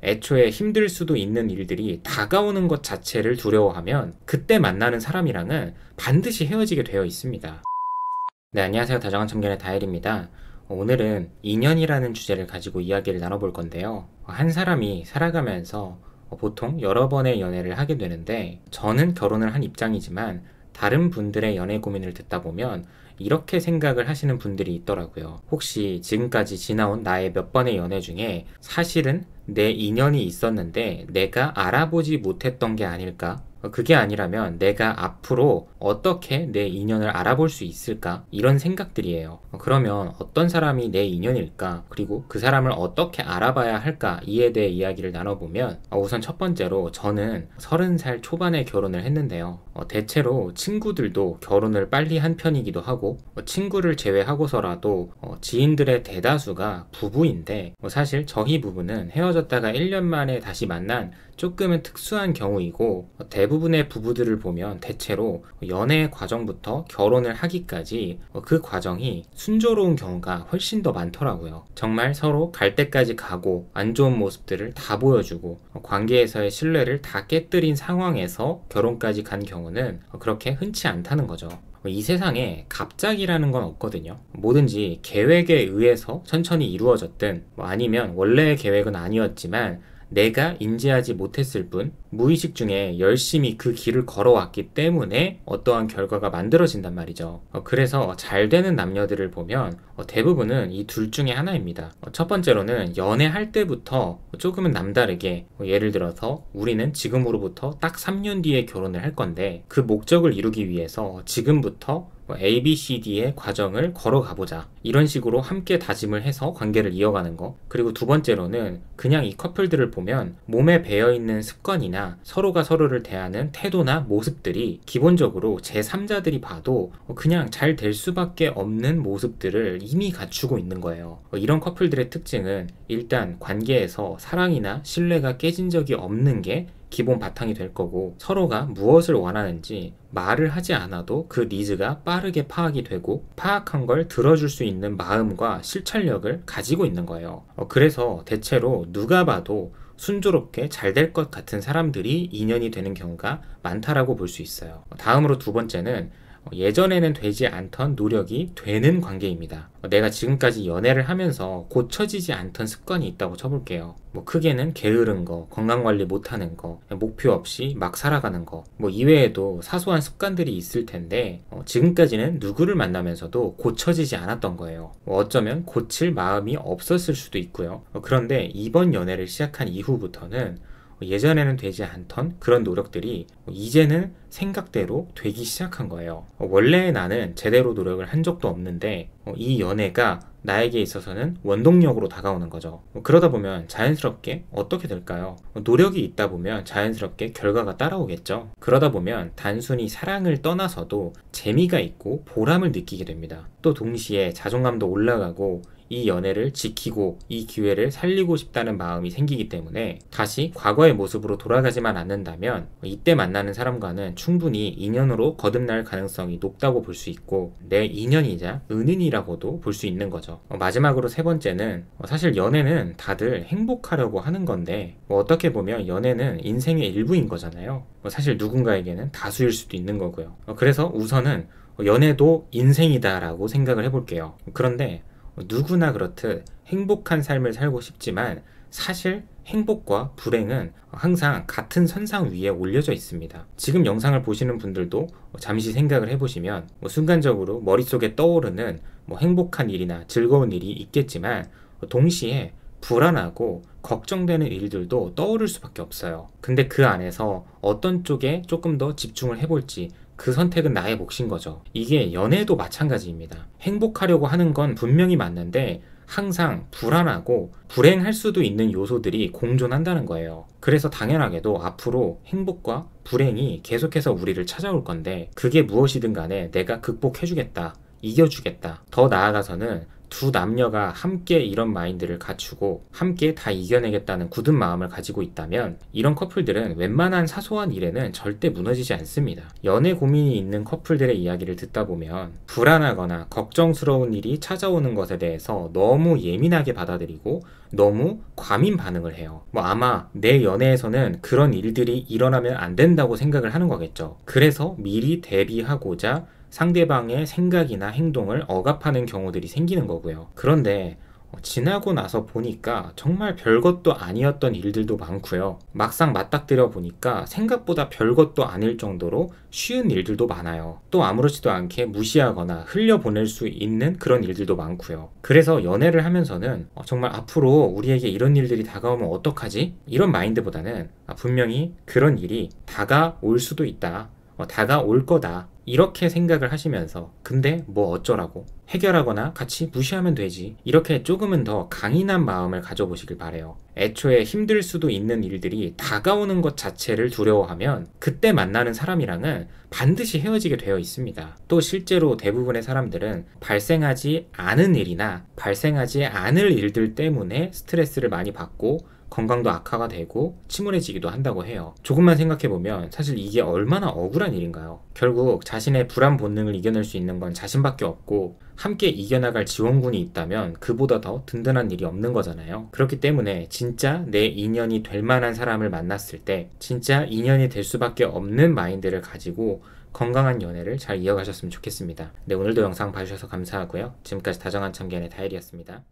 애초에 힘들 수도 있는 일들이 다가오는 것 자체를 두려워하면 그때 만나는 사람이랑은 반드시 헤어지게 되어 있습니다. 네, 안녕하세요. 다정한 참견의 다엘입니다. 오늘은 인연이라는 주제를 가지고 이야기를 나눠볼 건데요. 한 사람이 살아가면서 보통 여러 번의 연애를 하게 되는데, 저는 결혼을 한 입장이지만 다른 분들의 연애 고민을 듣다 보면 이렇게 생각을 하시는 분들이 있더라고요. 혹시 지금까지 지나온 나의 몇 번의 연애 중에 사실은 내 인연이 있었는데 내가 알아보지 못했던 게 아닐까? 그게 아니라면 내가 앞으로 어떻게 내 인연을 알아볼 수 있을까? 이런 생각들이에요. 그러면 어떤 사람이 내 인연일까? 그리고 그 사람을 어떻게 알아봐야 할까? 이에 대해 이야기를 나눠보면, 우선 첫 번째로 저는 30살 초반에 결혼을 했는데요. 대체로 친구들도 결혼을 빨리 한 편이기도 하고, 친구를 제외하고서라도 지인들의 대다수가 부부인데, 사실 저희 부부는 헤어졌다가 1년 만에 다시 만난 조금은 특수한 경우이고, 대부분의 부부들을 보면 대체로 연애 과정부터 결혼을 하기까지 그 과정이 순조로운 경우가 훨씬 더 많더라고요. 정말 서로 갈 때까지 가고 안 좋은 모습들을 다 보여주고 관계에서의 신뢰를 다 깨뜨린 상황에서 결혼까지 간 경우는 그렇게 흔치 않다는 거죠. 이 세상에 갑작이라는 건 없거든요. 뭐든지 계획에 의해서 천천히 이루어졌든, 아니면 원래의 계획은 아니었지만 내가 인지하지 못했을 뿐, 무의식 중에 열심히 그 길을 걸어왔기 때문에 어떠한 결과가 만들어진단 말이죠. 그래서 잘 되는 남녀들을 보면 대부분은 이 둘 중에 하나입니다. 첫 번째로는 연애할 때부터 조금은 남다르게, 예를 들어서 우리는 지금으로부터 딱 3년 뒤에 결혼을 할 건데 그 목적을 이루기 위해서 지금부터 A, B, C, D의 과정을 걸어가보자, 이런 식으로 함께 다짐을 해서 관계를 이어가는 거. 그리고 두 번째로는 그냥 이 커플들을 보면 몸에 배어있는 습관이나 서로가 서로를 대하는 태도나 모습들이 기본적으로 제3자들이 봐도 그냥 잘 될 수밖에 없는 모습들을 이미 갖추고 있는 거예요. 이런 커플들의 특징은 일단 관계에서 사랑이나 신뢰가 깨진 적이 없는 게 기본 바탕이 될 거고, 서로가 무엇을 원하는지 말을 하지 않아도 그 니즈가 빠르게 파악이 되고 파악한 걸 들어줄 수 있는 마음과 실천력을 가지고 있는 거예요. 그래서 대체로 누가 봐도 순조롭게 잘 될 것 같은 사람들이 인연이 되는 경우가 많다라고 볼 수 있어요. 다음으로 두 번째는 예전에는 되지 않던 노력이 되는 관계입니다. 내가 지금까지 연애를 하면서 고쳐지지 않던 습관이 있다고 쳐볼게요. 크게는 게으른 거, 건강관리 못하는 거, 목표 없이 막 살아가는 거, 이외에도 사소한 습관들이 있을 텐데 지금까지는 누구를 만나면서도 고쳐지지 않았던 거예요. 어쩌면 고칠 마음이 없었을 수도 있고요. 그런데 이번 연애를 시작한 이후부터는 예전에는 되지 않던 그런 노력들이 이제는 생각대로 되기 시작한 거예요. 원래 나는 제대로 노력을 한 적도 없는데 이 연애가 나에게 있어서는 원동력으로 다가오는 거죠. 그러다 보면 자연스럽게 어떻게 될까요? 노력이 있다 보면 자연스럽게 결과가 따라오겠죠. 그러다 보면 단순히 사랑을 떠나서도 재미가 있고 보람을 느끼게 됩니다. 또 동시에 자존감도 올라가고 이 연애를 지키고 이 기회를 살리고 싶다는 마음이 생기기 때문에 다시 과거의 모습으로 돌아가지만 않는다면 이때 만나는 사람과는 충분히 인연으로 거듭날 가능성이 높다고 볼 수 있고, 내 인연이자 은인이라고도 볼 수 있는 거죠. 마지막으로 세 번째는, 사실 연애는 다들 행복하려고 하는 건데 어떻게 보면 연애는 인생의 일부인 거잖아요. 사실 누군가에게는 다수일 수도 있는 거고요. 그래서 우선은 연애도 인생이다라고 생각을 해볼게요. 그런데 누구나 그렇듯 행복한 삶을 살고 싶지만 사실 행복과 불행은 항상 같은 선상 위에 올려져 있습니다. 지금 영상을 보시는 분들도 잠시 생각을 해보시면 순간적으로 머릿속에 떠오르는 행복한 일이나 즐거운 일이 있겠지만 동시에 불안하고 걱정되는 일들도 떠오를 수밖에 없어요. 근데 그 안에서 어떤 쪽에 조금 더 집중을 해볼지, 그 선택은 나의 몫인 거죠. 이게 연애도 마찬가지입니다. 행복하려고 하는 건 분명히 맞는데 항상 불안하고 불행할 수도 있는 요소들이 공존한다는 거예요. 그래서 당연하게도 앞으로 행복과 불행이 계속해서 우리를 찾아올 건데, 그게 무엇이든 간에 내가 극복해주겠다, 이겨주겠다, 더 나아가서는 두 남녀가 함께 이런 마인드를 갖추고 함께 다 이겨내겠다는 굳은 마음을 가지고 있다면 이런 커플들은 웬만한 사소한 일에는 절대 무너지지 않습니다. 연애 고민이 있는 커플들의 이야기를 듣다 보면 불안하거나 걱정스러운 일이 찾아오는 것에 대해서 너무 예민하게 받아들이고 너무 과민 반응을 해요. 아마 내 연애에서는 그런 일들이 일어나면 안 된다고 생각을 하는 거겠죠. 그래서 미리 대비하고자 상대방의 생각이나 행동을 억압하는 경우들이 생기는 거고요. 그런데 지나고 나서 보니까 정말 별것도 아니었던 일들도 많고요. 막상 맞닥뜨려 보니까 생각보다 별것도 아닐 정도로 쉬운 일들도 많아요. 또 아무렇지도 않게 무시하거나 흘려보낼 수 있는 그런 일들도 많고요. 그래서 연애를 하면서는 정말 앞으로 우리에게 이런 일들이 다가오면 어떡하지? 이런 마인드보다는 분명히 그런 일이 다가올 수도 있다. 다가올 거다. 이렇게 생각을 하시면서 근데 뭐 어쩌라고 해결하거나 같이 무시하면 되지 이렇게 조금은 더 강인한 마음을 가져보시길 바래요. 애초에 힘들 수도 있는 일들이 다가오는 것 자체를 두려워하면 그때 만나는 사람이랑은 반드시 헤어지게 되어 있습니다. 또 실제로 대부분의 사람들은 발생하지 않은 일이나 발생하지 않을 일들 때문에 스트레스를 많이 받고 건강도 악화가 되고 침울해지기도 한다고 해요. 조금만 생각해보면 사실 이게 얼마나 억울한 일인가요? 결국 자신의 불안 본능을 이겨낼 수 있는 건 자신밖에 없고 함께 이겨나갈 지원군이 있다면 그보다 더 든든한 일이 없는 거잖아요. 그렇기 때문에 진짜 내 인연이 될 만한 사람을 만났을 때 진짜 인연이 될 수밖에 없는 마인드를 가지고 건강한 연애를 잘 이어가셨으면 좋겠습니다. 네, 오늘도 영상 봐주셔서 감사하고요. 지금까지 다정한 참견의 다일이었습니다.